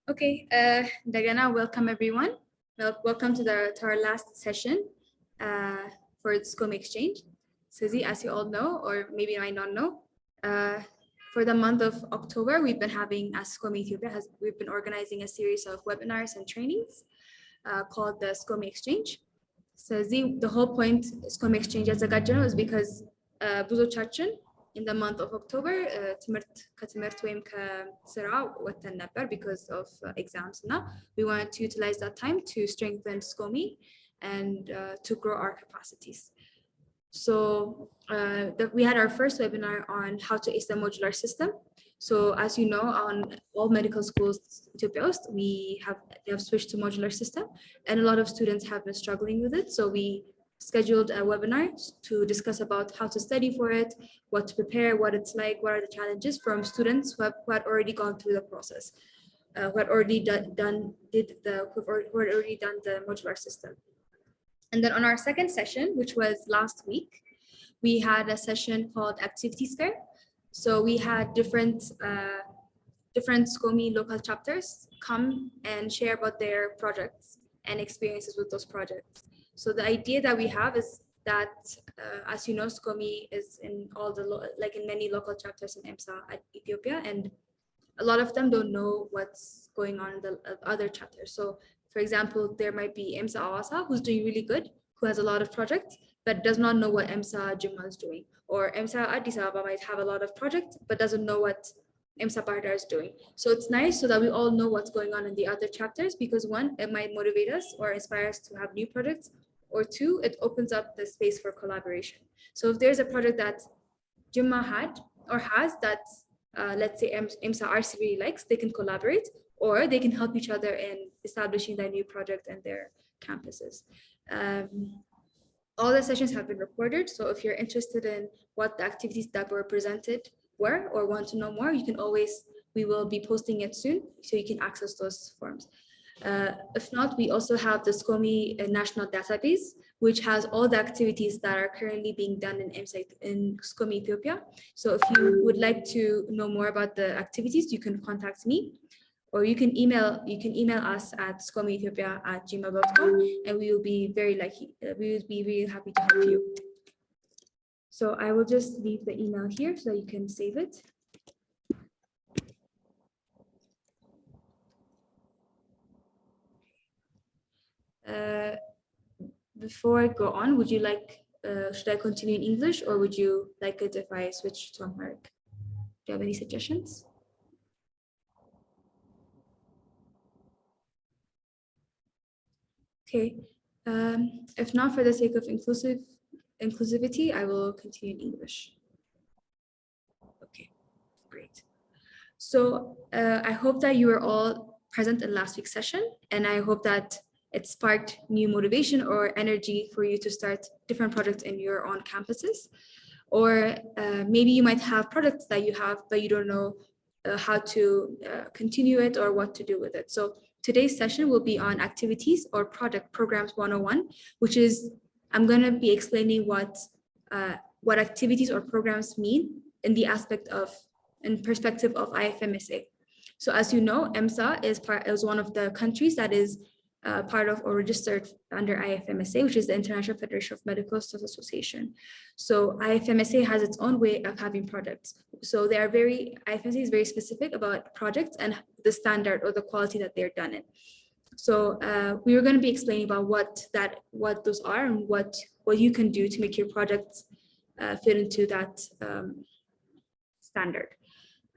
Okay, Dagana, welcome everyone. Welcome to our last session for the SCOME exchange. Suzy, as you all know, or maybe you might not know, for the month of October, we've been having, as SCOME Ethiopia, we've been organizing a series of webinars and trainings called the SCOME exchange. Suzy, the whole point SCOME exchange as a is because ብዙዎቻችን in the month of October, ከትምህርት ወይም ከስራ ወጥተን ነበር because of exams. Now we wanted to utilize that time to strengthen SCOME and to grow our capacities. So we had our first webinar on how to ace the modular system. So as you know, on all medical schools in Ethiopia, they have switched to modular system, and a lot of students have been struggling with it. So we scheduled a webinar to discuss about how to study for it, what to prepare, what it's like, what are the challenges from students who had already gone through the process, who had already done the modular system. And then on our second session, which was last week, we had a session called Activities Fair. So we had different SCOME local chapters come and share about their projects and experiences with those projects. So the idea that we have is that, as you know, SCOME is in all the, in many local chapters in IFMSA at Ethiopia, and a lot of them don't know what's going on in the other chapters. So for example, there might be IFMSA Awasa, who's doing really good, who has a lot of projects, but does not know what IFMSA Jimma is doing. Or IFMSA Addis Ababa might have a lot of projects, but doesn't know what IFMSA Bardar is doing. So it's nice so that we all know what's going on in the other chapters, because one, it might motivate us or inspire us to have new projects, or two, it opens up the space for collaboration. So if there's a project that Jimma had or has that, let's say IFMSA RC really likes, they can collaborate, or they can help each other in establishing their new project and their campuses. All the sessions have been recorded, so if you're interested in what the activities that were presented were or want to know more, you can always, we will be posting it soon, so you can access those forms. If not, we also have the SCOME national database, which has all the activities that are currently being done in SCOME Ethiopia. So if you would like to know more about the activities, you can contact me, or you can email us at scomeethiopia@gmail.com, and we will be really happy to help you. So I will just leave the email here so that you can save it. Before I go on, would you like, should I continue in English, or would you like it if I switch to Amharic? Do you have any suggestions? Okay, if not, for the sake of inclusivity, I will continue in English. Okay, great. So I hope that you were all present in last week's session, and I hope that it sparked new motivation or energy for you to start different projects in your own campuses. Or maybe you might have products that you have, but you don't know how to continue it or what to do with it. So today's session will be on activities or project programs 101, which is, I'm going to be explaining what activities or programs mean in the aspect of, in perspective of IFMSA. So as you know, IFMSA is one of the countries that is part of or registered under IFMSA, which is the International Federation of Medical Staff Association. So IFMSA has its own way of having projects. So IFMSA is very specific about projects and the standard or the quality that they're done in. So we are going to be explaining about what those are and what you can do to make your projects fit into that standard.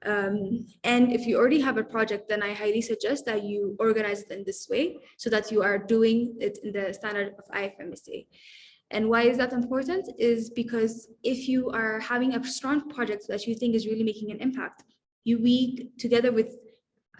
And if you already have a project, then I highly suggest that you organize it in this way so that you are doing it in the standard of IFMSA. And why is that important? Is because if you are having a strong project that you think is really making an impact, we together with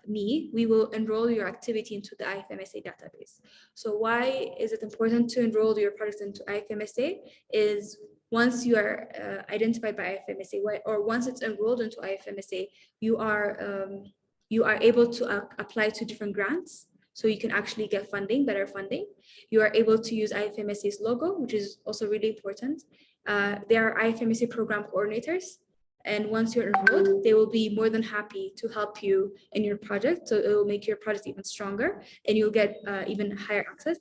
me, we will enroll your activity into the IFMSA database. So why is it important to enroll your projects into IFMSA? Is once you are identified by IFMSA, or once it's enrolled into IFMSA, you are able to apply to different grants. So you can actually get funding, better funding. You are able to use IFMSA's logo, which is also really important. There are IFMSA program coordinators And once you're enrolled, they will be more than happy to help you in your project. So it will make your project even stronger and you'll get even higher access.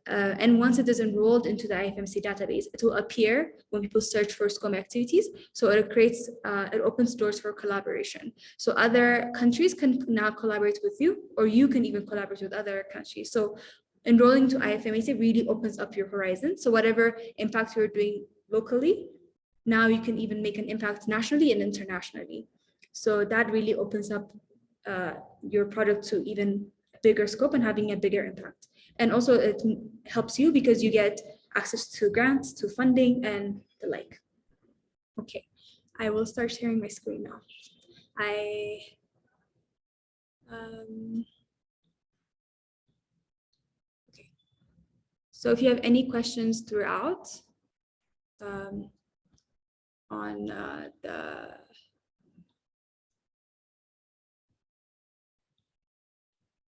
And once it is enrolled into the IFMSA database, it will appear when people search for SCOME activities. So it creates, it opens doors for collaboration. So other countries can now collaborate with you, or you can even collaborate with other countries. So enrolling to IFMSA really opens up your horizon. So whatever impact you're doing locally, now you can even make an impact nationally and internationally. So that really opens up your product to even bigger scope and having a bigger impact. And also it helps you because you get access to grants, to funding and the like. Okay, I will start sharing my screen now. Okay. So if you have any questions throughout on the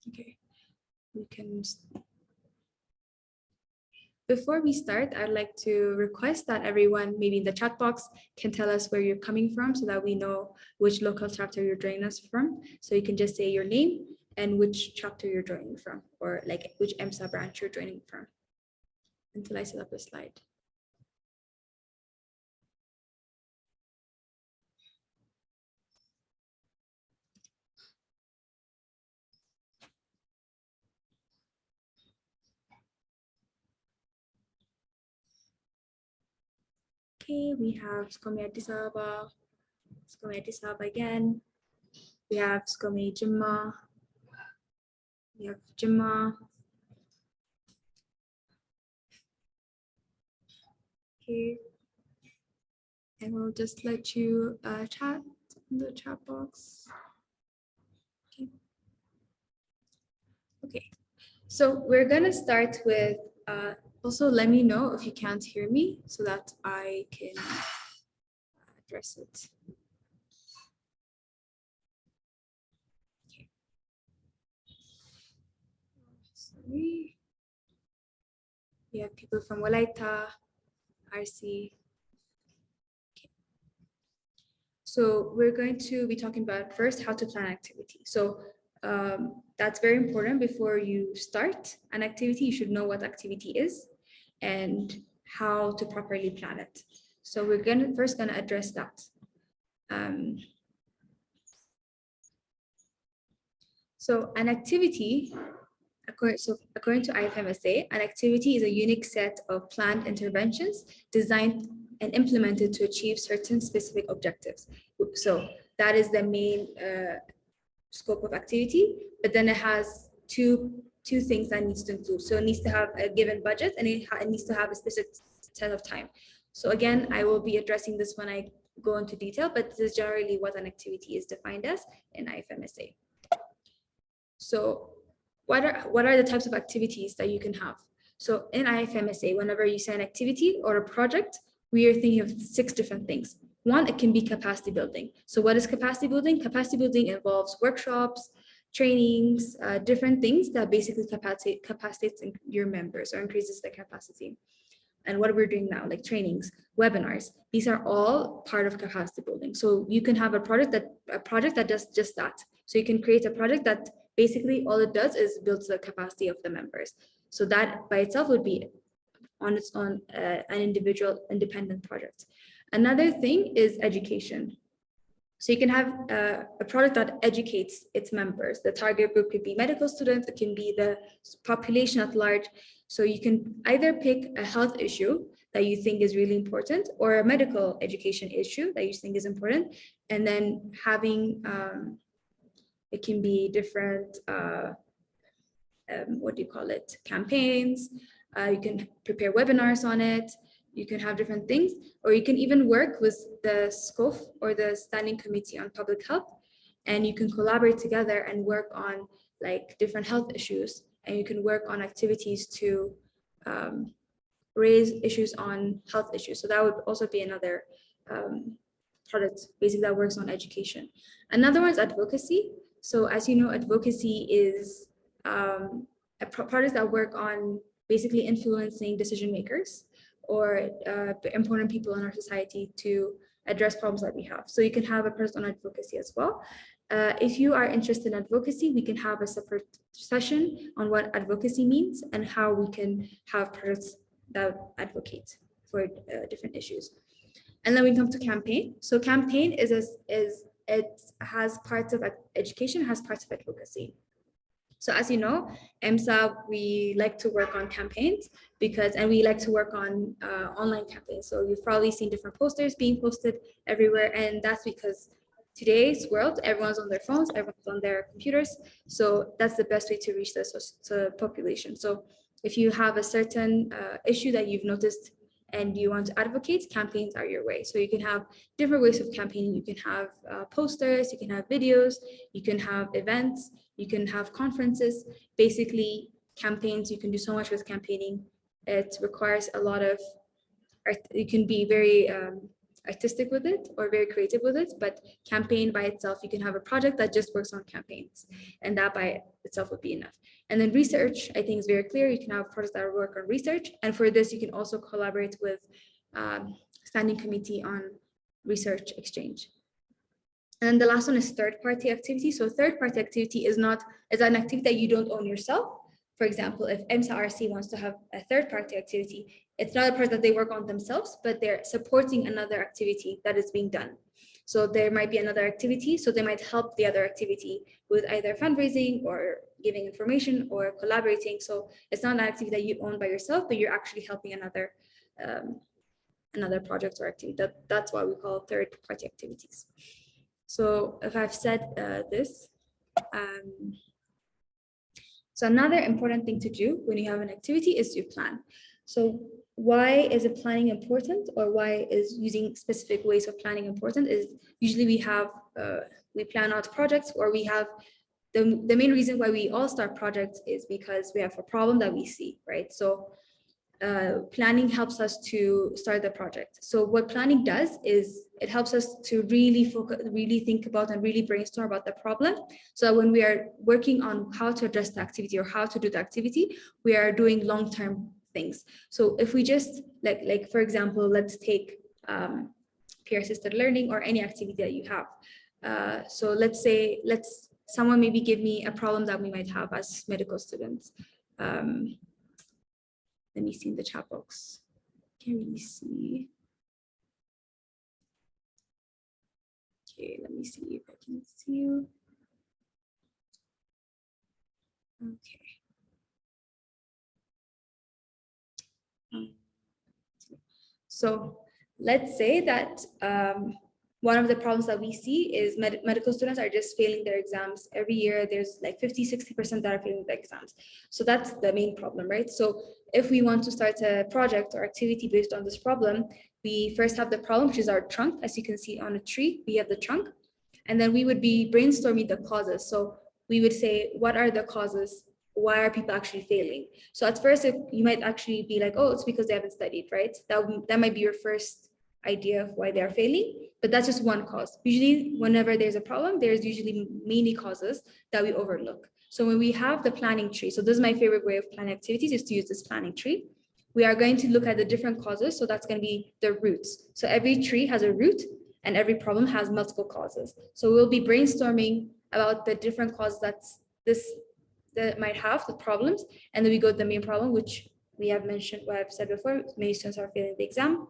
okay, we can. Before we start, I'd like to request that everyone, maybe in the chat box, can tell us where you're coming from so that we know which local chapter you're joining us from. So you can just say your name and which chapter you're joining from, or like which EMSA branch you're joining from, until I set up the slide. Okay, we have SCOME Addis Ababa, SCOME Addis Ababa again. We have SCOME Jimma. We have Jimma. Okay. And we'll just let you chat in the chat box. Okay. Okay. So we're gonna start with, also let me know if you can't hear me so that I can address it. Okay. Sorry. We have people from Walaita, RC. Okay. So we're going to be talking about first how to plan activity. So that's very important. Before you start an activity, you should know what activity is and how to properly plan it. So we're first gonna address that. So an activity, according to IFMSA, an activity is a unique set of planned interventions designed and implemented to achieve certain specific objectives. So that is the main scope of activity, but then it has two things that needs to include. So it needs to have a given budget and it needs to have a specific set of time. So again, I will be addressing this when I go into detail, but this is generally what an activity is defined as in IFMSA. So what are the types of activities that you can have? So in IFMSA, whenever you say an activity or a project, we are thinking of 6 different things. One, it can be capacity building. So what is capacity building? Capacity building involves workshops, trainings, different things that basically capacitates your members or increases their capacity. And what we're doing now, like trainings, webinars, these are all part of capacity building. So you can have a project that does just that. So you can create a project that basically all it does is builds the capacity of the members. So that by itself would be on its own an individual independent project. Another thing is education. So you can have a product that educates its members. The target group could be medical students, it can be the population at large. So you can either pick a health issue that you think is really important or a medical education issue that you think is important. And then having, it can be different, what do you call it, campaigns. You can prepare webinars on it. You can have different things, or you can even work with the SCOF or the Standing Committee on Public Health, and you can collaborate together and work on like different health issues, and you can work on activities to raise issues on health issues. So that would also be another product basically that works on education. Another one is advocacy. So as you know, advocacy is products that work on basically influencing decision makers or important people in our society to address problems that we have. So you can have a person on advocacy as well. If you are interested in advocacy, we can have a separate session on what advocacy means and how we can have projects that advocate for different issues. And then we come to campaign. So campaign it has parts of education, has parts of advocacy. So as you know, IFMSA, we like to work on campaigns and we like to work on online campaigns. So you've probably seen different posters being posted everywhere. And that's because today's world, everyone's on their phones, everyone's on their computers. So that's the best way to reach the population. So if you have a certain issue that you've noticed and you want to advocate, campaigns are your way. So you can have different ways of campaigning. You can have posters, you can have videos, you can have events, you can have conferences. Basically, campaigns, you can do so much with campaigning. It requires a lot of, you can be very artistic with it or very creative with it, but campaign by itself, you can have a project that just works on campaigns, and that by itself would be enough. And then research, I think, is very clear. You can have projects that work on research, and for this, you can also collaborate with standing committee on research exchange. And then the last one is third-party activity. So third-party activity is an activity that you don't own yourself. For example, if IFMSA RC wants to have a third-party activity, it's not a project that they work on themselves, but they're supporting another activity that is being done. So there might be another activity, so they might help the other activity with either fundraising or giving information or collaborating. So it's not an activity that you own by yourself, but you're actually helping another project or activity. That's why we call third-party activities. So if I've said this, so another important thing to do when you have an activity is to plan. So why is planning important, or why is using specific ways of planning important? Is usually we plan out projects, or we have the main reason why we all start projects is because we have a problem that we see, right? So planning helps us to start the project. So what planning does is it helps us to really focus, really think about and really brainstorm about the problem. So when we are working on how to address the activity or how to do the activity, we are doing long-term things. So if we just like for example, let's take peer-assisted learning or any activity that you have. So let's someone maybe give me a problem that we might have as medical students. Let me see in the chat box. Can't really see. Okay, let me see if I can see you. Okay. So let's say that one of the problems that we see is medical students are just failing their exams. Every year, there's like 50–60% that are failing the exams. So that's the main problem, right? So if we want to start a project or activity based on this problem, we first have the problem, which is our trunk. As you can see on a tree, we have the trunk. And then we would be brainstorming the causes. So we would say, what are the causes? Why are people actually failing? So at first, you might actually be like, oh, it's because they haven't studied, right? That might be your first idea of why they're failing, but that's just one cause. Usually, whenever there's a problem, there's usually many causes that we overlook. So when we have the planning tree, so this is my favorite way of planning activities, is to use this planning tree. We are going to look at the different causes. So that's going to be the roots. So every tree has a root and every problem has multiple causes. So we'll be brainstorming about the different causes that might have the problems. And then we go to the main problem, which we have mentioned, what I've said before, many students are failing the exam.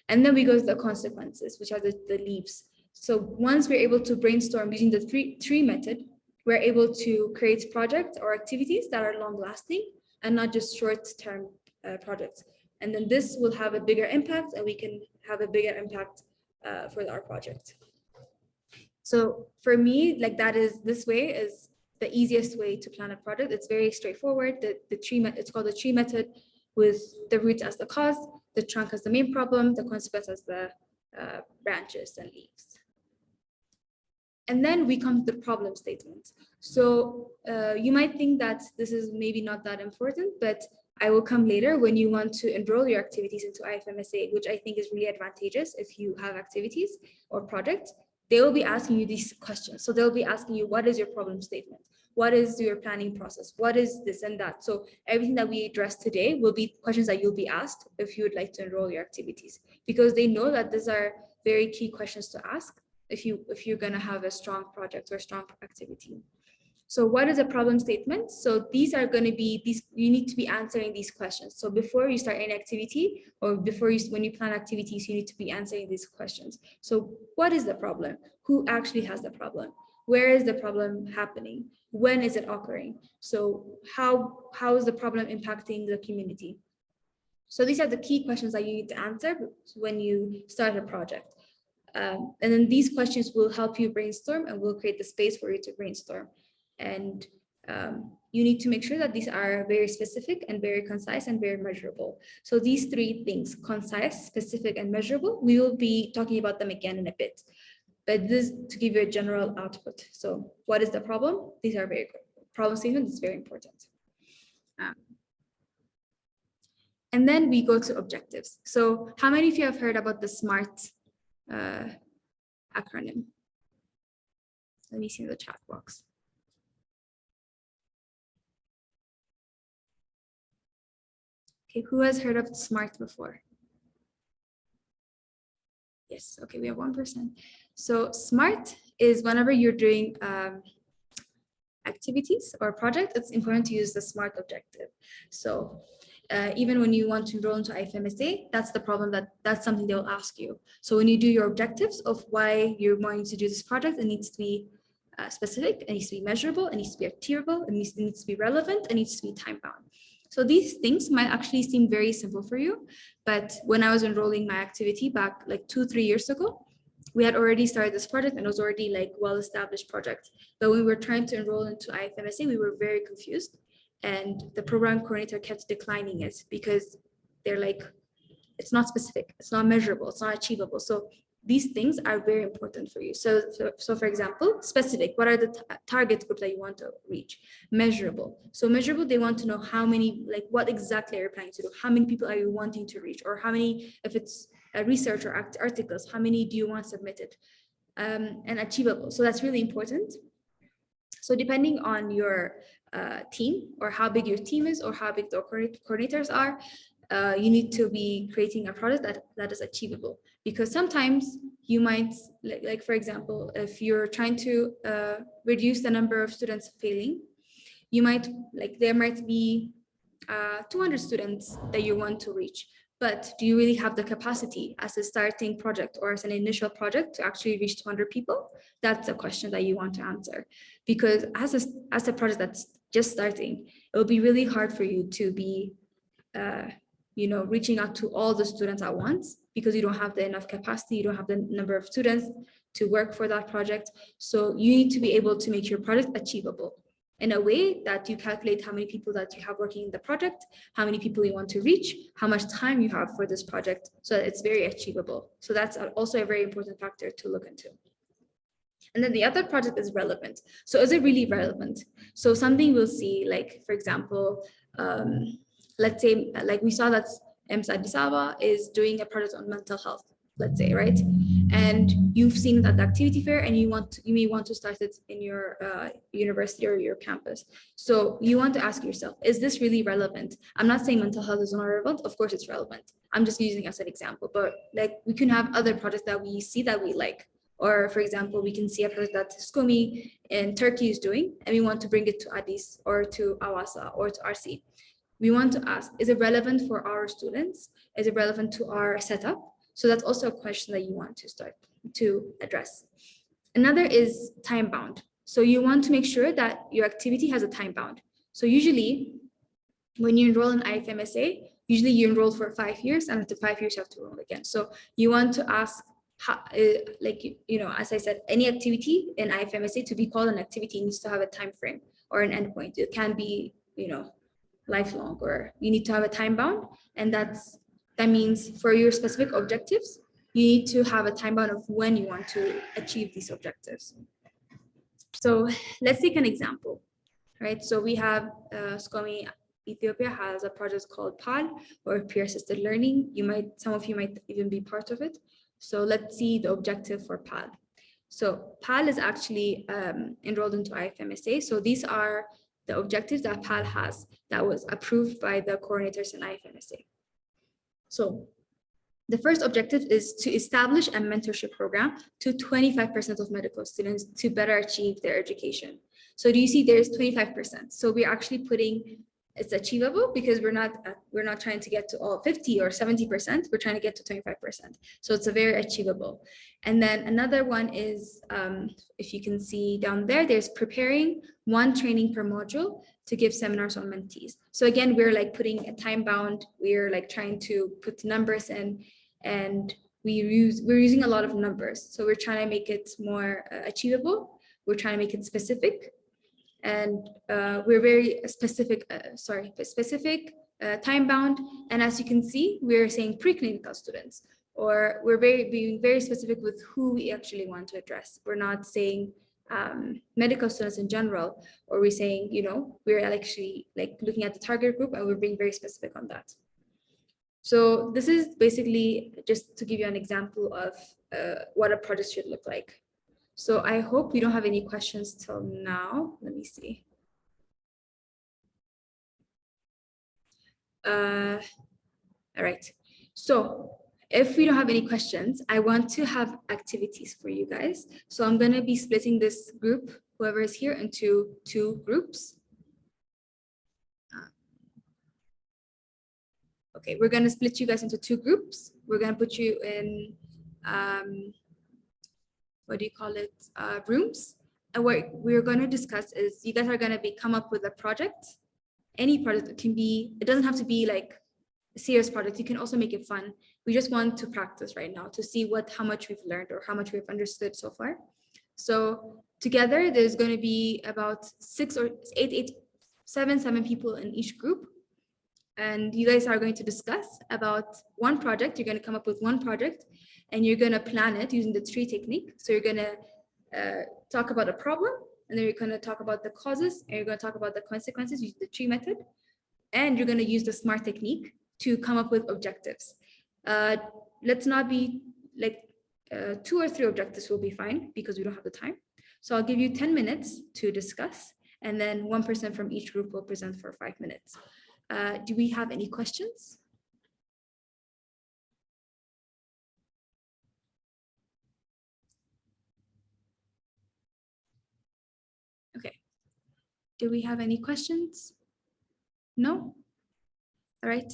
And then we go to the consequences, which are the leaves. So once we're able to brainstorm using the tree method, we're able to create projects or activities that are long lasting and not just short-term projects. And then this will have a bigger impact, and we can have a bigger impact for our project. So for me, this way is the easiest way to plan a project. It's very straightforward. It's called the tree method, with the roots as the cause, the trunk as the main problem, the consequence as the branches and leaves. And then we come to the problem statement. So you might think that this is maybe not that important, but I will come later when you want to enroll your activities into IFMSA, which I think is really advantageous if you have activities or projects. They will be asking you these questions. So they'll be asking you, what is your problem statement? what is your planning process? What is this and that? So everything that we address today will be questions that you'll be asked if you would like to enroll your activities, because they know that these are very key questions to ask if you're going to have a strong project or strong activity. So what is a problem statement? So these are going to be you need to be answering these questions. So before you start any activity, or when you plan activities, you need to be answering these questions. So what is the problem? Who actually has the problem? Where is the problem happening? When is it occurring? So how is the problem impacting the community? So these are the key questions that you need to answer when you start a project. And then these questions will help you brainstorm and will create the space for you to brainstorm. And you need to make sure that these are very specific and very concise and very measurable. So these three things, concise, specific, and measurable, we will be talking about them again in a bit. But this to give you a general output. So what is the problem? These are very good. Problem statement is very important. And then we go to objectives. So how many of you have heard about the SMART acronym? Let me see in the chat box. Okay, who has heard of SMART before? Yes, okay, we have 1%. So SMART is whenever you're doing activities or project, it's important to use the SMART objective. So even when you want to enroll into IFMSA, that's the problem, that's something they'll ask you. So when you do your objectives of why you're wanting to do this project, it needs to be specific, it needs to be measurable, it needs to be achievable, it needs to be relevant, it needs to be time bound. So these things might actually seem very simple for you, but when I was enrolling my activity back like 2-3 years ago, we had already started this project and it was already like well-established project. But when we were trying to enroll into IFMSA, we were very confused. And the program coordinator kept declining it because they're like, it's not specific, it's not measurable, it's not achievable. So these things are very important for you. So for example, specific, what are the target group that you want to reach? Measurable. So measurable, they want to know how many, like what exactly are you planning to do? How many people are you wanting to reach? Or how many, if it's a research or articles, how many do you want submitted? And achievable. So that's really important. So depending on your team or how big your team is or how big the coordinators are, you need to be creating a product that is achievable, because sometimes you might, like for example, if you're trying to reduce the number of students failing, you might, like there might be 200 students that you want to reach, but do you really have the capacity as a starting project or as an initial project to actually reach 200 people? That's a question that you want to answer, because as a project that's just starting, it will be really hard for you to be reaching out to all the students at once, because you don't have enough capacity, you don't have the number of students to work for that project. So you need to be able to make your project achievable in a way that you calculate how many people that you have working in the project, how many people you want to reach, how much time you have for this project, so that it's very achievable. So that's also a very important factor to look into. And then the other project is relevant. So is it really relevant? So something we'll see, like, for example, let's say, like we saw that IFMSA Addis Ababa is doing a project on mental health, let's say, right? And you've seen that the activity fair and you may want to start it in your university or your campus. So you want to ask yourself, is this really relevant? I'm not saying mental health is not relevant. Of course it's relevant. I'm just using it as an example, but like we can have other projects that we see that we like. Or for example, we can see a project that SCOMI in Turkey is doing, and we want to bring it to Addis or to Awasa or to RC. We want to ask, is it relevant for our students? Is it relevant to our setup? So that's also a question that you want to start to address. Another is time bound. So you want to make sure that your activity has a time bound. So usually when you enroll in IFMSA, usually you enroll for 5 years, and after 5 years you have to enroll again. So you want to ask, how, as I said, any activity in IFMSA to be called an activity needs to have a time frame or an endpoint. It can be, lifelong, or you need to have a time bound, and that means for your specific objectives, you need to have a time bound of when you want to achieve these objectives. So let's take an example, right? So we have SCOMI Ethiopia has a project called PAL, or peer assisted learning. Some of you might even be part of it. So let's see the objective for PAL. So PAL is actually enrolled into IFMSA. So these are the objectives that PAL has that was approved by the coordinators in IFMSA. So the first objective is to establish a mentorship program to 25% of medical students to better achieve their education. So do you see there's 25%? So we're actually putting it's achievable because we're not trying to get to all 50 or 70%. We're trying to get to 25%. So it's a very achievable. And then another one is, if you can see down there, there's preparing one training per module to give seminars on mentees. So again, we're like putting a time bound. We're like trying to put numbers in, and we're using a lot of numbers. So we're trying to make it more achievable. We're trying to make it specific. And we're very specific, time bound. And as you can see, we're saying preclinical students, or we're being very specific with who we actually want to address. We're not saying medical students in general, or we're saying, we're actually like looking at the target group and we're being very specific on that. So this is basically just to give you an example of what a project should look like. So I hope we don't have any questions till now. Let me see. All right. So if we don't have any questions, I want to have activities for you guys. So I'm going to be splitting this group, whoever is here, into 2 groups. Okay, we're going to split you guys into 2 groups. We're going to put you in what do you call it, rooms. And what we're going to discuss is you guys are going to come up with a project. Any project. It doesn't have to be like a serious project. You can also make it fun. We just want to practice right now to see how much we've learned or how much we've understood so far. So together there's going to be about 6 or 7 people in each group. And you guys are going to discuss about one project. You're going to come up with one project and you're going to plan it using the tree technique. So you're going to talk about a problem, and then you're going to talk about the causes, and you're going to talk about the consequences using the tree method. And you're going to use the SMART technique to come up with objectives. Let's not be like 2 or 3 objectives will be fine because we don't have the time. So I'll give you 10 minutes to discuss, and then one person from each group will present for 5 minutes. Do we have any questions? Okay. Do we have any questions? No? All right.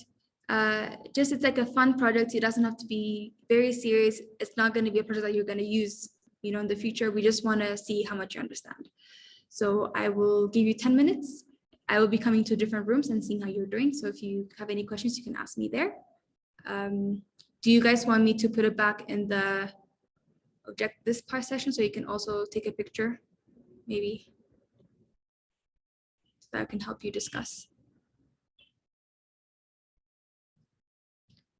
Just it's like a fun project. It doesn't have to be very serious. It's not going to be a project that you're going to use, in the future. We just want to see how much you understand. So I will give you 10 minutes. I will be coming to different rooms and seeing how you're doing. So if you have any questions, you can ask me there. Do you guys want me to put it back in the this part session so you can also take a picture, maybe, so that I can help you discuss?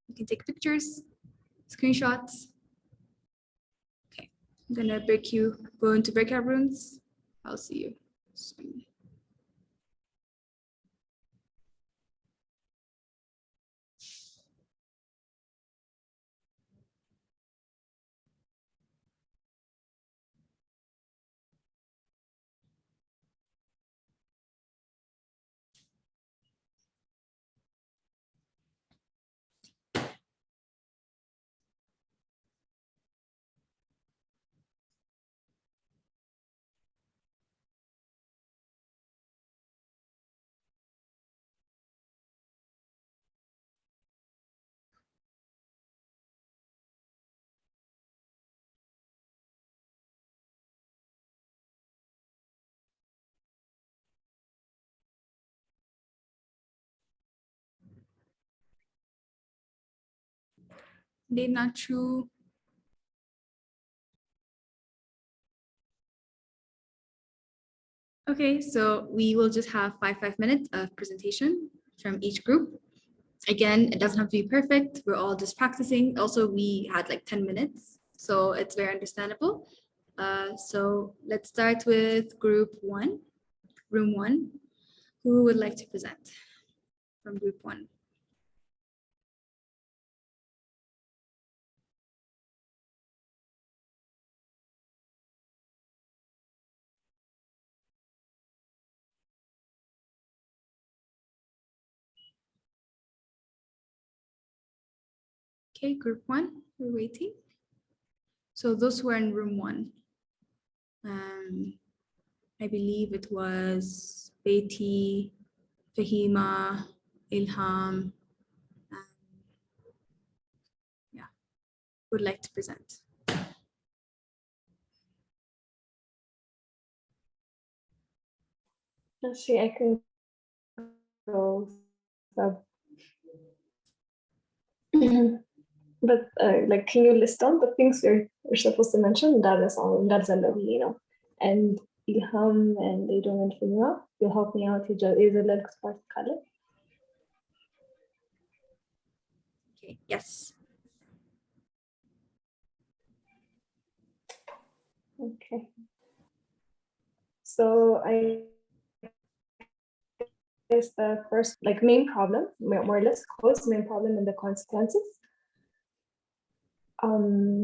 You can take pictures, screenshots. Okay, I'm gonna go into breakout rooms. I'll see you soon. They're not true. Okay, so we will just have 5 minutes of presentation from each group. Again, it doesn't have to be perfect. We're all just practicing. Also, we had like 10 minutes, so it's very understandable. So let's start with group 1, room 1. Who would like to present from group 1? Okay, group 1, we're waiting. So those who are in room 1. I believe it was Beatty, Fahima, Ilham. Yeah, would like to present. Actually, I can go. But like, can you list down the things you're supposed to mention? That is all. That's a lovely, And Ilham and they don't Fahima, you'll help me out. Is a little part color. Okay, yes. Okay. So I guess the first, like, main problem, more or less, cause, main problem, and the consequences.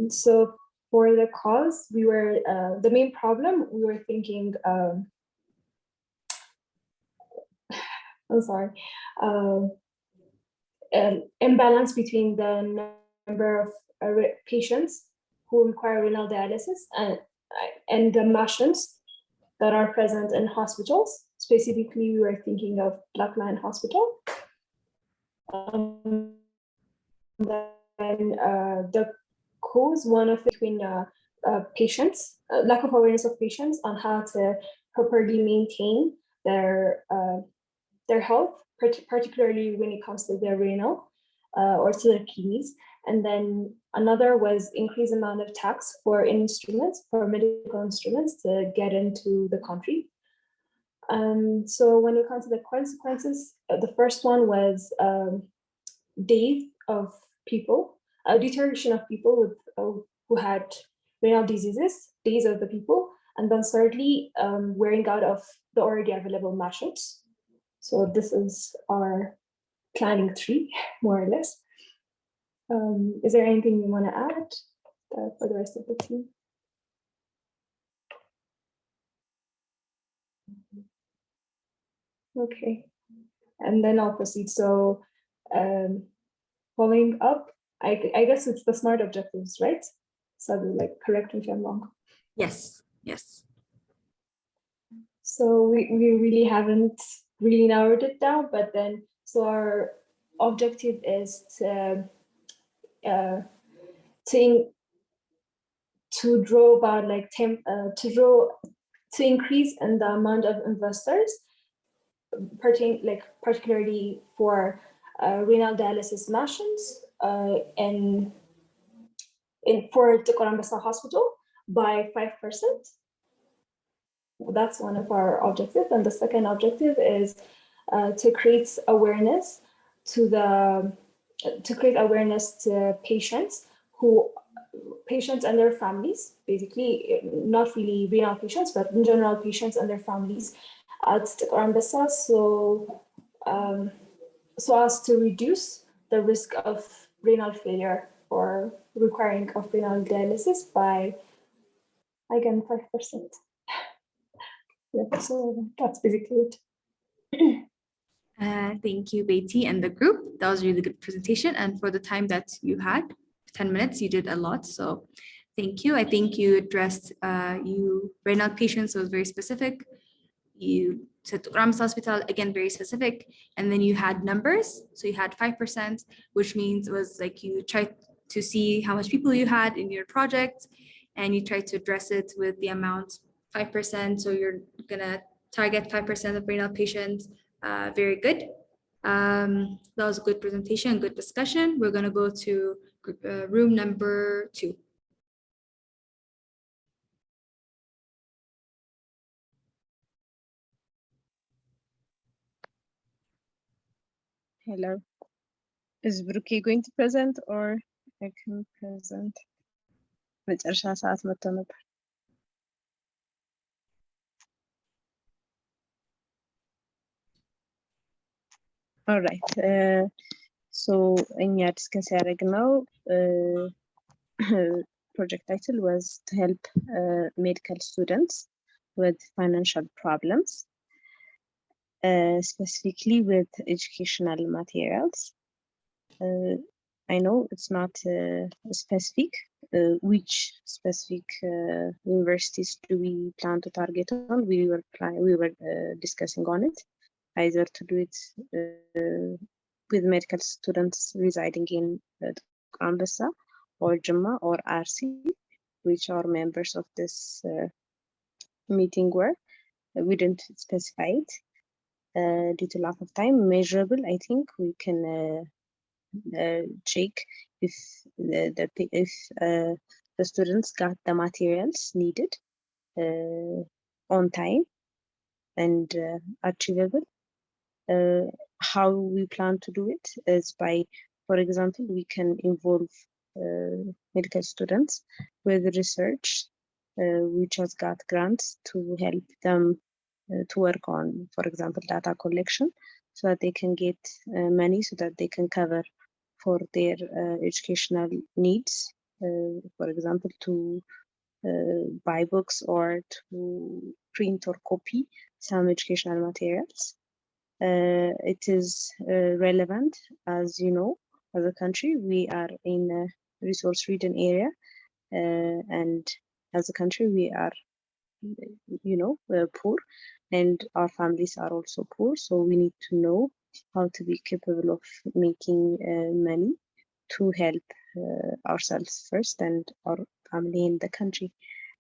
So for the cause, we were the main problem. We were thinking. I'm sorry. An imbalance between the number of patients who require renal dialysis and the machines that are present in hospitals. Specifically, we were thinking of Black Lion Hospital. Then the cause, one of between patients, lack of awareness of patients on how to properly maintain their health, particularly when it comes to their renal or to their kidneys. And then another was increased amount of tax for instruments, for medical instruments to get into the country. So when it comes to the consequences, the first one was death of people, deterioration of people with who had renal diseases, days of the people, and then thirdly, wearing out of the already available machines. So this is our planning tree, more or less. Is there anything you want to add for the rest of the team? Okay, and then I'll proceed. So following up, I guess it's the SMART objectives, right? So like, correct me if I'm wrong. Yes, yes. So we really haven't really narrowed it down, but then, so our objective is to draw about like to increase in the amount of investors, particularly for renal dialysis machines and for the Korambasa Hospital by 5%. That's one of our objectives. And the second objective is to create awareness to patients and their families, basically, not really renal patients, but in general, patients and their families at Korambasa, so as to reduce the risk of renal failure or requiring of renal dialysis by, again, 5%. Yeah, so that's basically it. Thank you, Beatty and the group. That was a really good presentation. And for the time that you had, 10 minutes, you did a lot. So thank you. I think you addressed renal patients, so it was very specific. You said Rams Hospital, again, very specific. And then you had numbers. So you had 5%, which means it was like you tried to see how much people you had in your project and you tried to address it with the amount 5%. So you're gonna target 5% of renal patients. Very good. That was a good presentation, good discussion. We're gonna go to room number 2. Hello. Is Bruki going to present or I can present? መጨረሻ ሰዓት መጥቶ ነበር። All right. So እኛ discuss ያደረግነው project title was to help medical students with financial problems, specifically with educational materials. I know it's not specific. Which specific universities do we plan to target on? We were discussing on it, either to do it with medical students residing in IFMSA or Jumma or RC, which are members of this meeting were. We didn't specify it due to lack of time. Measurable, I think we can check if the students got the materials needed on time and achievable. How we plan to do it is by, for example, we can involve medical students with research which has got grants to help them to work on, for example, data collection, so that they can get money so that they can cover for their educational needs, for example, to buy books or to print or copy some educational materials. It is relevant, as you know, as a country, we are in a resource-ridden area, and as a country, we are, poor, and our families are also poor. So we need to know how to be capable of making money to help ourselves first and our family in the country.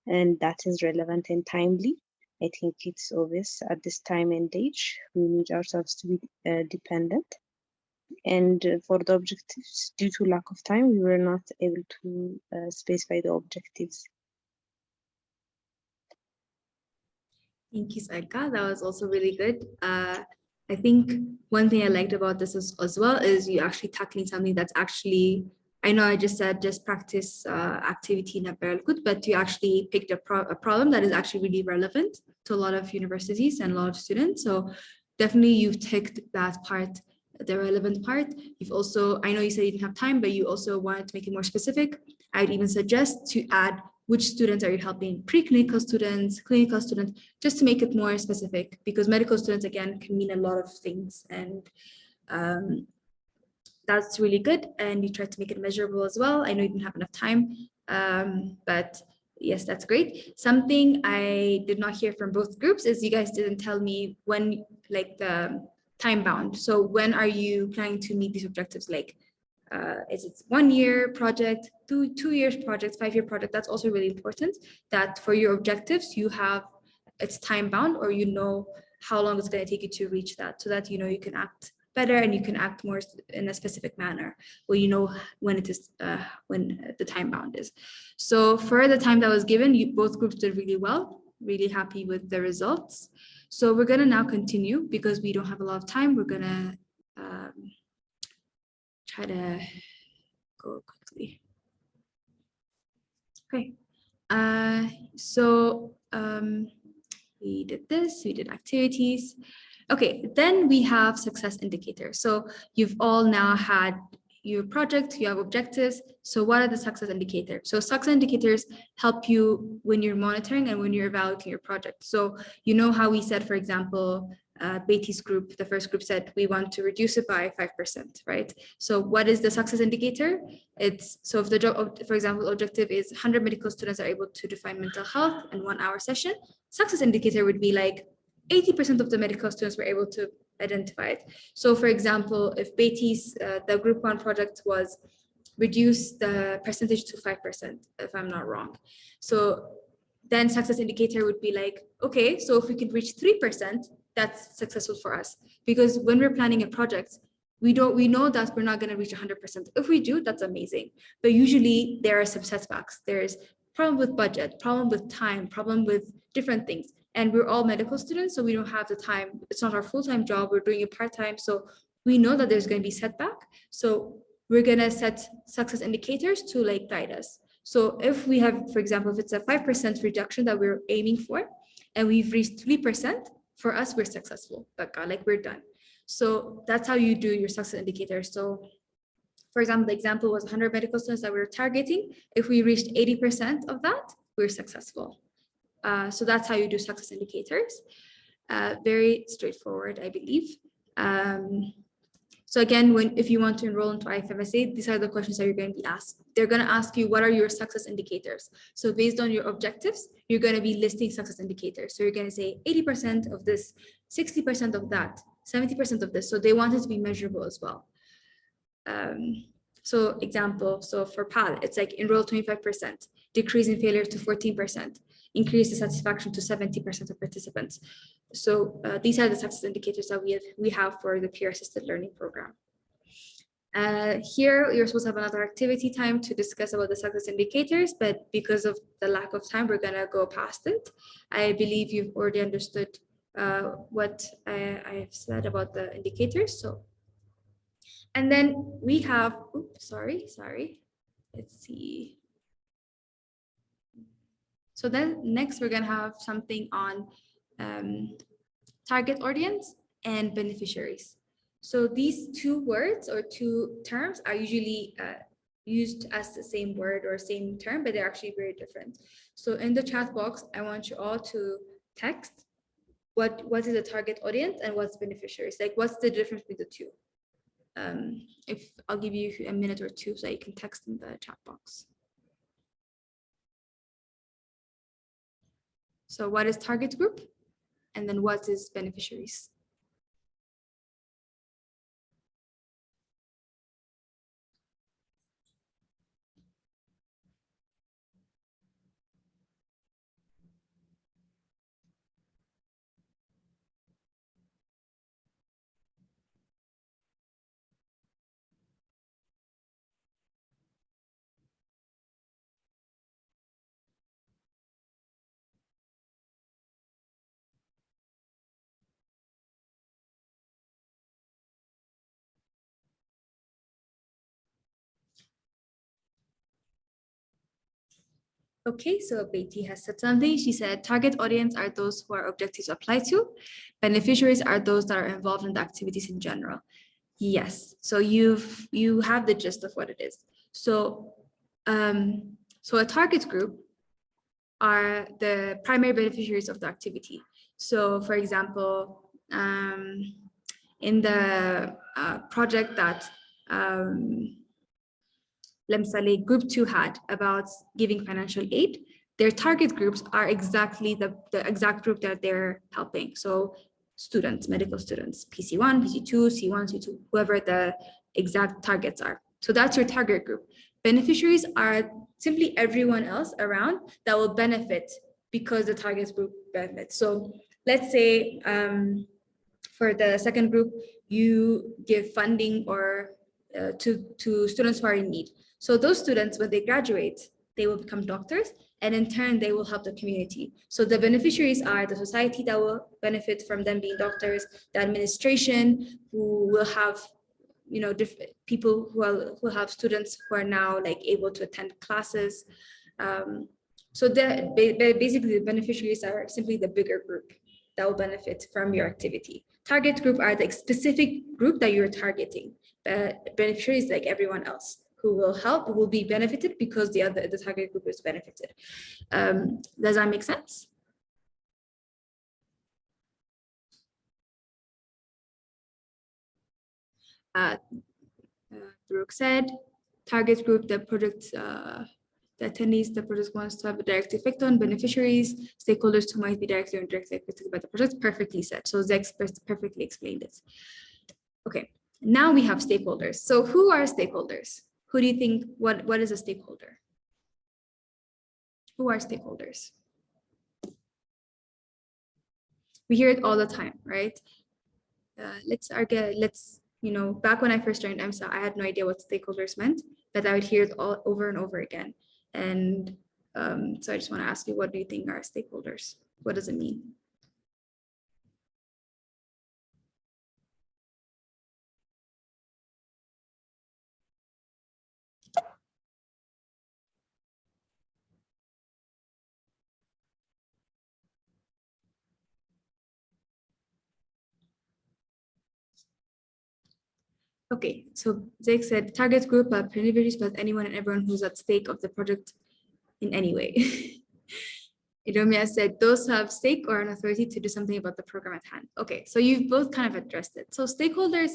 And that is relevant and timely. I think it's obvious at this time and age, we need ourselves to be dependent. And for the objectives, due to lack of time, we were not able to specify the objectives. Thank you, Saika. That was also really good. I think one thing I liked about this as well is you actually tackling something that's actually, I know I just said just practice activity in good, but you actually picked a problem that is actually really relevant to a lot of universities and a lot of students. So definitely you've ticked that part, the relevant part. You've also, I know you said you didn't have time, but you also wanted to make it more specific. I'd even suggest to add which students are you helping, preclinical students, clinical students, just to make it more specific, because medical students, again, can mean a lot of things. And that's really good. And you tried to make it measurable as well. I know you didn't have enough time, but yes, that's great. Something I did not hear from both groups is you guys didn't tell me when, like the time bound. So when are you planning to meet these objectives? Like, is it 1 year project, two years project, 5-year project? That's also really important, that for your objectives, you have, it's time bound, or you know how long it's going to take you to reach that, so that you know you can act better and you can act more in a specific manner, where you know when it is, when the time bound is. So for the time that was given, you both groups did really well, really happy with the results. So we're going to now continue, because we don't have a lot of time. We're going to try to go quickly. Okay. So we did this, we did activities. Okay, then we have success indicators. So you've all now had your project, you have objectives. So what are the success indicators? So success indicators help you when you're monitoring and when you're evaluating your project. So you know how we said, for example, Beatty's group, the first group said we want to reduce it by 5%, right? So what is the success indicator? It's, so if the job, for example, objective is 100 medical students are able to define mental health in 1 hour session, success indicator would be like 80% of the medical students were able to identify it. So for example, if Beatty's, the group 1 project was reduce the percentage to 5%, if I'm not wrong. So then success indicator would be like, okay, so if we could reach 3%, that's successful for us. Because when we're planning a project, we know that we're not going to reach 100%. If we do, that's amazing. But usually there are some setbacks. There's problem with budget, problem with time, problem with different things. And we're all medical students, so we don't have the time. It's not our full-time job. We're doing it part-time. So we know that there's going to be setback. So we're going to set success indicators to like guide us. So if we have, for example, if it's a 5% reduction that we're aiming for, and we've reached 3%, for us, we're successful. But like we're done. So that's how you do your success indicator. So for example, the example was 100 medical students that we were targeting. If we reached 80% of that, we're successful. So that's how you do success indicators. Very straightforward, I believe. So again, if you want to enroll into IFMSA, these are the questions that you're going to be asked. They're going to ask you, what are your success indicators? So based on your objectives, you're going to be listing success indicators. So you're going to say 80% of this, 60% of that, 70% of this. So they want it to be measurable as well. So example, so for PAL, it's like enroll 25%, decrease in failure to 14%, increase the satisfaction to 70% of participants. So these are the success indicators that we have for the peer-assisted learning program. Here, you're supposed to have another activity time to discuss about the success indicators, but because of the lack of time, we're gonna go past it. I believe you've already understood what I have said about the indicators. So, and then we have, oops, sorry. Let's see. So then next we're gonna have something on target audience and beneficiaries. So these two words or two terms are usually used as the same word or same term, but they're actually very different. So in the chat box, I want you all to text what is a target audience and what's beneficiaries, like what's the difference between the two. If I'll give you a minute or two so you can text in the chat box. So what is target group? And then what is beneficiaries? Okay, so Beatty has said something. She said, target audience are those who our objectives apply to. Beneficiaries are those that are involved in the activities in general. Yes, so you have the gist of what it is. So, so a target group are the primary beneficiaries of the activity. So for example, in the project that Lemsale Group 2 had about giving financial aid, their target groups are exactly the exact group that they're helping. So students, medical students, PC1, PC2, C1, C2, whoever the exact targets are. So that's your target group. Beneficiaries are simply everyone else around that will benefit because the target group benefits. So let's say for the second group, you give funding or to students who are in need. So those students, when they graduate, they will become doctors, and in turn, they will help the community. So the beneficiaries are the society that will benefit from them being doctors, the administration who will have, you know, different people who have students who are now like able to attend classes. So basically the beneficiaries are simply the bigger group that will benefit from your activity. Target group are the specific group that you're targeting. Beneficiaries like everyone else who will help, will be benefited because the target group is benefited. Does that make sense? Brooke said, target group, the project, the attendees, the project wants to have a direct effect on beneficiaries, stakeholders who might be directly or indirectly affected by the project. Perfectly said. So the experts perfectly explained it. Okay, now we have stakeholders. So who are stakeholders? Who do you think, what is a stakeholder? Who are stakeholders? We hear it all the time, right? Let's, you know, back when I first joined IFMSA, I had no idea what stakeholders meant, but I would hear it all over and over again. And so I just want to ask you, what do you think are stakeholders? What does it mean? Okay, so Zach said target group, but beneficiaries, but anyone and everyone who's at stake of the project in any way. Idomia said, those who have stake or an authority to do something about the program at hand. Okay, so you've both kind of addressed it. So stakeholders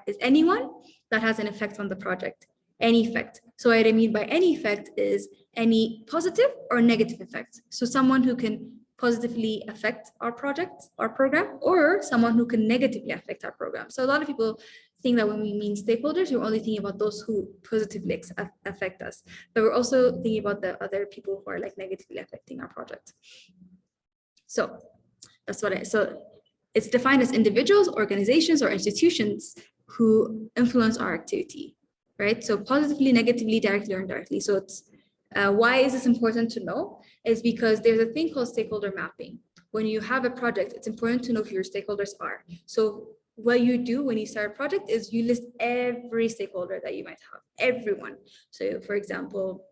is anyone that has an effect on the project, any effect. So what I mean by any effect is any positive or negative effect. So someone who can positively affect our project, our program, or someone who can negatively affect our program. So a lot of people think that when we mean stakeholders, we're only thinking about those who positively affect us, but we're also thinking about the other people who are like negatively affecting our project. So that's what so it's defined as individuals, organizations, or institutions who influence our activity, right? So positively, negatively, directly, or indirectly. So it's why is this important to know? Is because there's a thing called stakeholder mapping. When you have a project, it's important to know who your stakeholders are. So what you do when you start a project is you list every stakeholder that you might have, everyone. So for example,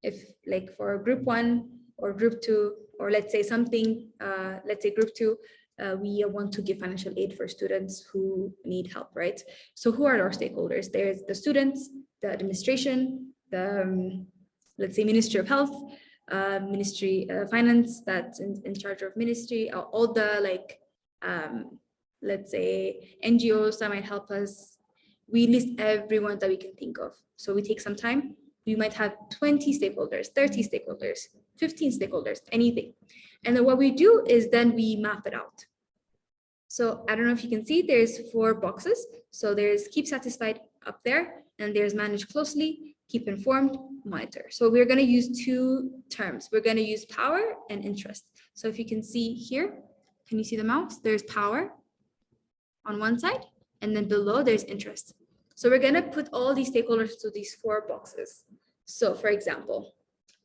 if like for group 1 or group 2, or let's say something, let's say group 2, we want to give financial aid for students who need help, right? So who are our stakeholders? There's the students, the administration, the let's say Ministry of Health, Ministry of Finance, that's in charge of ministry, all the like, let's say NGOs that might help us. We list everyone that we can think of. So we take some time. We might have 20 stakeholders, 30 stakeholders, 15 stakeholders, anything. And then what we do is then we map it out. So I don't know if you can see, there's 4 boxes. So there's keep satisfied up there, and there's manage closely, keep informed, monitor. So we're going to use 2 terms. We're going to use power and interest. So if you can see here, can you see the mouse? There's power on one side, and then below there's interest. So we're going to put all these stakeholders to these 4 boxes. So for example,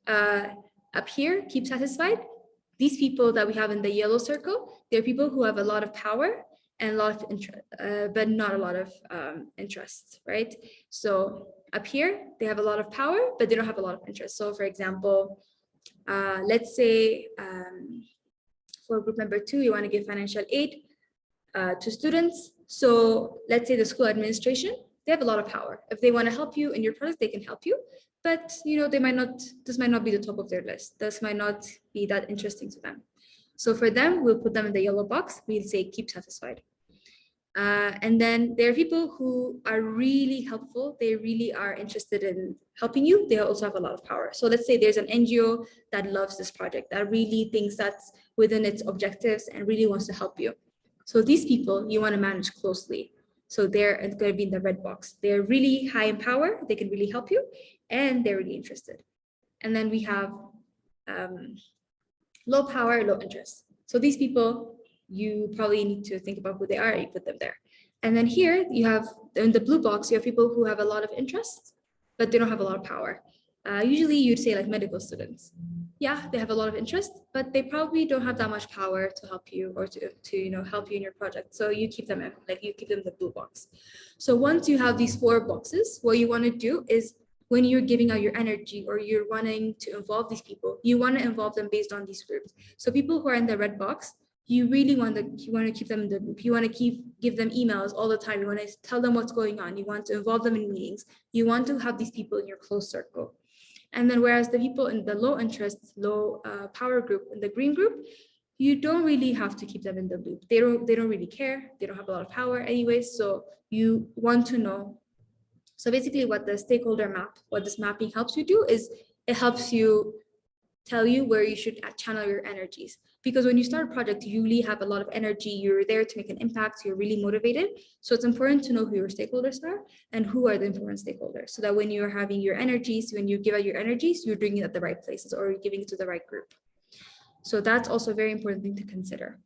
up here, keep satisfied. These people that we have in the yellow circle, they're people who have a lot of power and a lot of interest, but not a lot of interest, right? So up here, they have a lot of power, but they don't have a lot of interest. So for example, let's say for group number 2, you want to give financial aid to students. So let's say the school administration, they have a lot of power. If they want to help you in your project, they can help you. But you know, they might not, this might not be the top of their list. This might not be that interesting to them. So for them, we'll put them in the yellow box. We'll say keep satisfied. And then there are people who are really helpful. They really are interested in helping you. They also have a lot of power. So let's say there's an NGO that loves this project, that really thinks that's within its objectives and really wants to help you. So these people you want to manage closely. So they're going to be in the red box. They're really high in power. They can really help you, and they're really interested. And then we have low power, low interest. So these people, you probably need to think about who they are, you put them there. And then here you have, in the blue box, you have people who have a lot of interest, but they don't have a lot of power. Usually you'd say like medical students. Yeah, they have a lot of interest, but they probably don't have that much power to help you or to you know, help you in your project. So you keep them in, like you keep them in the blue box. So once you have these 4 boxes, what you want to do is when you're giving out your energy or you're wanting to involve these people, you want to involve them based on these groups. So people who are in the red box, you really want to keep them in the loop. You want to give them emails all the time. You want to tell them what's going on. You want to involve them in meetings. You want to have these people in your close circle. And then whereas the people in the low interest, low power group, in the green group, you don't really have to keep them in the loop. They don't really care. They don't have a lot of power anyway. So you want to know. So basically what the stakeholder map, what this mapping helps you do is it helps you tell you where you should channel your energies. Because when you start a project, you really have a lot of energy. You're there to make an impact. You're really motivated. So it's important to know who your stakeholders are and who are the important stakeholders. So that when you're having your energies, when you give out your energies, you're doing it at the right places or you're giving it to the right group. So that's also a very important thing to consider.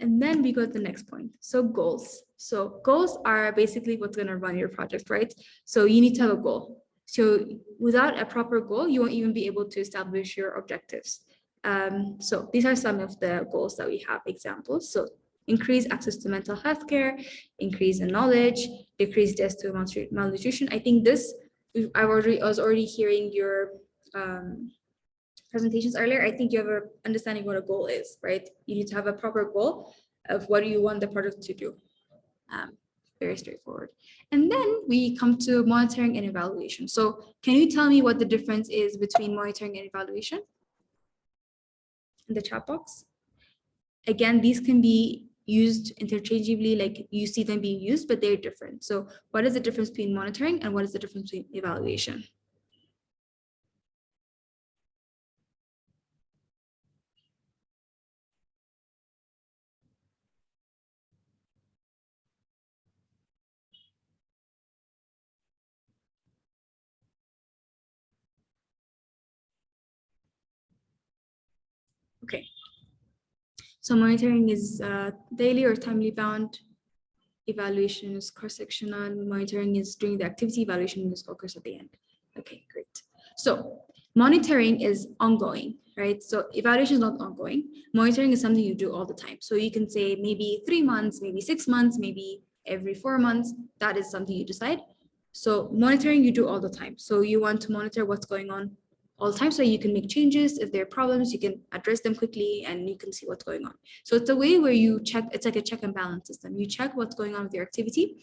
And then we go to the next point. So goals. So goals are basically what's going to run your project, right? So you need to have a goal. So without a proper goal, you won't even be able to establish your objectives. So these are some of the goals that we have examples. So increase access to mental health care, increase in knowledge, decrease deaths to malnutrition. I think this, I was already hearing your presentations earlier. I think you have an understanding what a goal is, right? You need to have a proper goal of what do you want the project to do. Very straightforward. And then we come to monitoring and evaluation. So can you tell me what the difference is between monitoring and evaluation? in the chat box. Again, these can be used interchangeably, like you see them being used, but they're different. So what is the difference between monitoring and what is the difference between evaluation? Okay. So monitoring is daily or timely bound. Evaluation is cross-sectional. Monitoring is during the activity. Evaluation is occurs at the end. Okay, great. So monitoring is ongoing, right? So evaluation is not ongoing. Monitoring is something you do all the time. So you can say maybe 3 months, maybe 6 months, maybe every 4 months. That is something you decide. So monitoring you do all the time. So you want to monitor what's going on all the time so you can make changes. If there are problems, you can address them quickly and you can see what's going on. So it's a way where you check, it's like a check and balance system. You check what's going on with your activity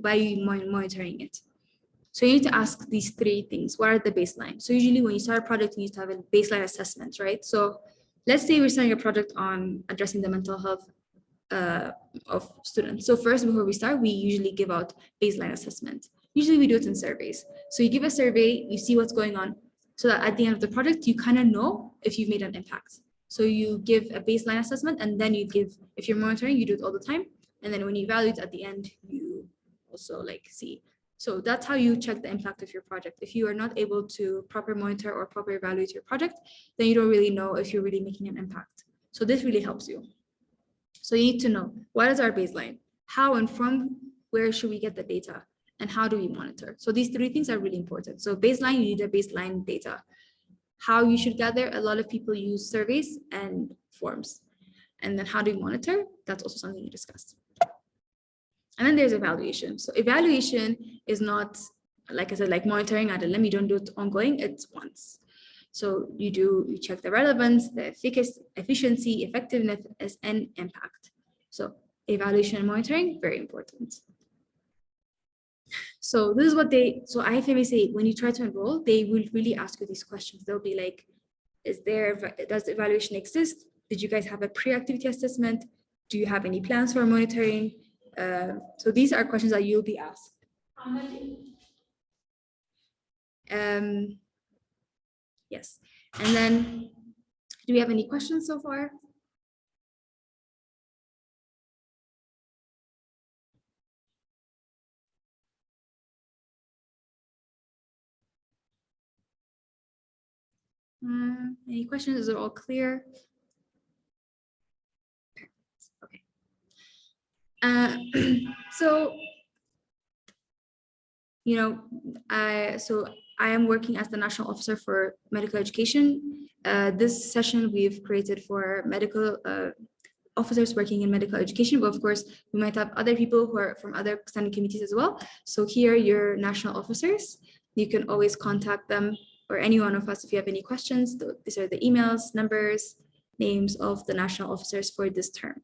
by monitoring it. So you need to ask these 3 things. What are the baseline? So usually when you start a project, you need to have a baseline assessment, right? So let's say we're starting a project on addressing the mental health of students. So first, before we start, we usually give out baseline assessment. Usually we do it in surveys. So you give a survey, you see what's going on, so that at the end of the project, you kind of know if you've made an impact. So you give a baseline assessment, and then you give, if you're monitoring, you do it all the time. And then when you evaluate at the end, you also like see. So that's how you check the impact of your project. If you are not able to proper monitor or proper evaluate your project, then you don't really know if you're really making an impact. So this really helps you. So you need to know, what is our baseline? How and from where should we get the data? And how do we monitor? So these 3 things are really important. So baseline, you need a baseline data. How you should gather, a lot of people use surveys and forms. And then how do we monitor? That's also something you discussed. And then there's evaluation. So evaluation is not, like I said, like monitoring at a limit, you don't do it ongoing, it's once. So you check the relevance, the efficiency, effectiveness, and impact. So evaluation and monitoring, very important. So this is what so IFMSA, when you try to enroll, they will really ask you these questions. They'll be like, does evaluation exist? Did you guys have a pre-activity assessment? Do you have any plans for monitoring? So these are questions that you'll be asked. Yes. And then, do we have any questions so far? Any questions? Is it all clear? Okay. So, you know, I am working as the National Officer for Medical Education. This session we've created for medical officers working in medical education, but of course, we might have other people who are from other standing committees as well. So here, your national officers, you can always contact them or any one of us if you have any questions. These are the emails, numbers, names of the national officers for this term.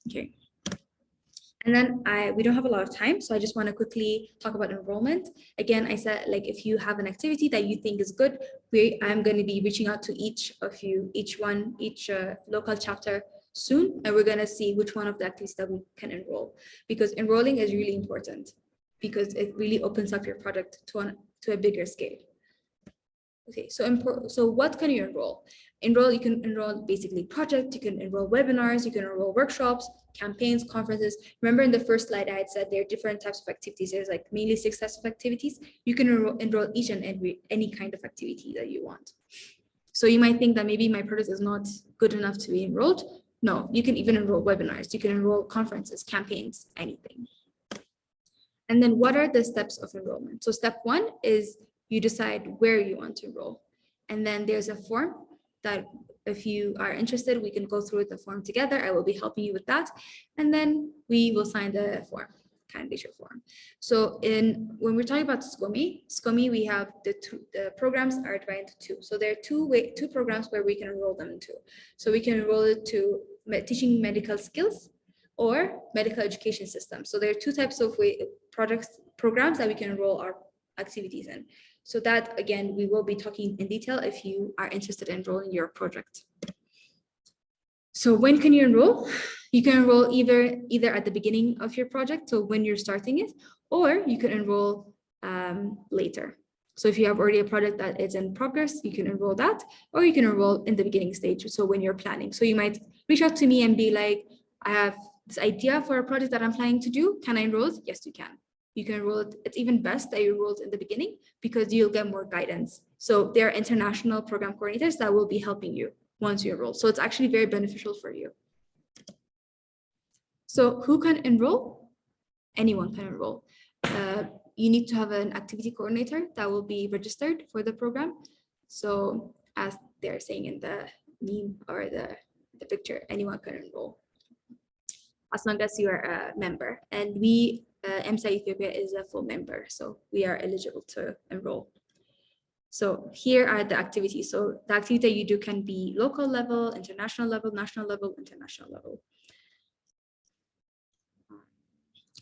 Okay. And then we don't have a lot of time, so I just want to quickly talk about enrollment. Again, I said, like, if you have an activity that you think is good, I'm going to be reaching out to each of you, each local chapter soon, and we're going to see which one of the activities that we can enroll, because enrolling is really important because it really opens up your project to a bigger scale. Okay, so what can you enroll? You can enroll basically projects, you can enroll webinars, you can enroll workshops, campaigns, conferences. Remember in the first slide, I had said there are different types of activities. There's like mainly 6 types of activities. You can enroll each and any kind of activity that you want. So you might think that maybe my project is not good enough to be enrolled. No, you can even enroll webinars, you can enroll conferences, campaigns, anything. And then what are the steps of enrollment? So step 1 is you decide where you want to enroll. And then there's a form that if you are interested, we can go through the form together. I will be helping you with that. And then we will sign the form, candidature form. So when we're talking about SCOME, we have the programs are divided into 2. So there are two programs where we can enroll them into. So we can enroll it to teaching medical skills or medical education system. So there are 2 types of programs that we can enroll our activities in. So that, again, we will be talking in detail if you are interested in enrolling your project. So when can you enroll? You can enroll either at the beginning of your project, so when you're starting it, or you can enroll later. So if you have already a project that is in progress, you can enroll that, or you can enroll in the beginning stage, so when you're planning. So you might reach out to me and be like, I have this idea for a project that I'm planning to do. Can I enroll it? Yes, you can. You can enroll it. It's even best that you enroll it in the beginning because you'll get more guidance. So there are international program coordinators that will be helping you once you enroll. So it's actually very beneficial for you. So who can enroll? Anyone can enroll. You need to have an activity coordinator that will be registered for the program. So as they're saying in the meme or the picture, anyone can enroll as long as you are a member. And we, IFMSA Ethiopia is a full member, so we are eligible to enroll. So here are the activities. So the activity that you do can be local level, international level, national level, international level.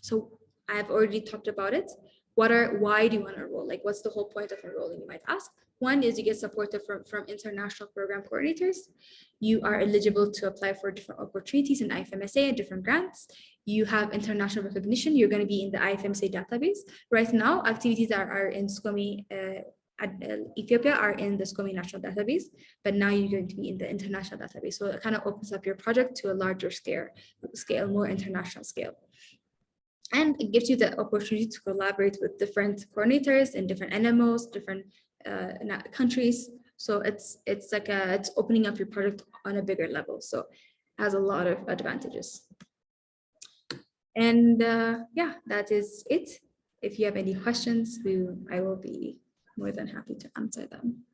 So I've already talked about it. Why do you want to enroll? Like, what's the whole point of enrolling, you might ask? One is you get support from international program coordinators. You are eligible to apply for different opportunities in IFMSA and different grants. You have international recognition. You're going to be in the IFMSA database. Right now, activities that are in SCOME Ethiopia are in the SCOME national database, but now you're going to be in the international database. So it kind of opens up your project to a larger scale, more international scale. And it gives you the opportunity to collaborate with different coordinators in different NMOs, different countries. So it's opening up your project on a bigger level. So it has a lot of advantages. And yeah, that is it. If you have any questions, I will be more than happy to answer them.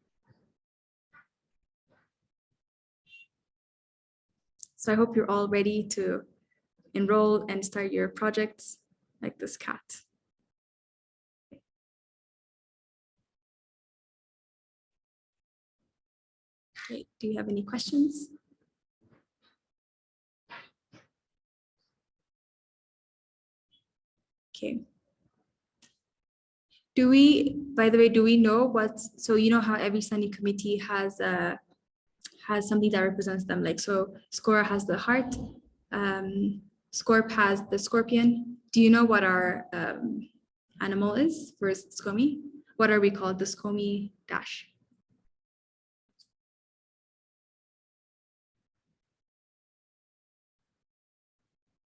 So I hope you're all ready to enroll and start your projects like this cat. Okay, do you have any questions? Okay. By the way, do we know so you know how every study committee has something that represents them, like, so SCORE has the heart, SCORP has the scorpion. Do you know what our animal is for SCOME? What are we called? The SCOME dash.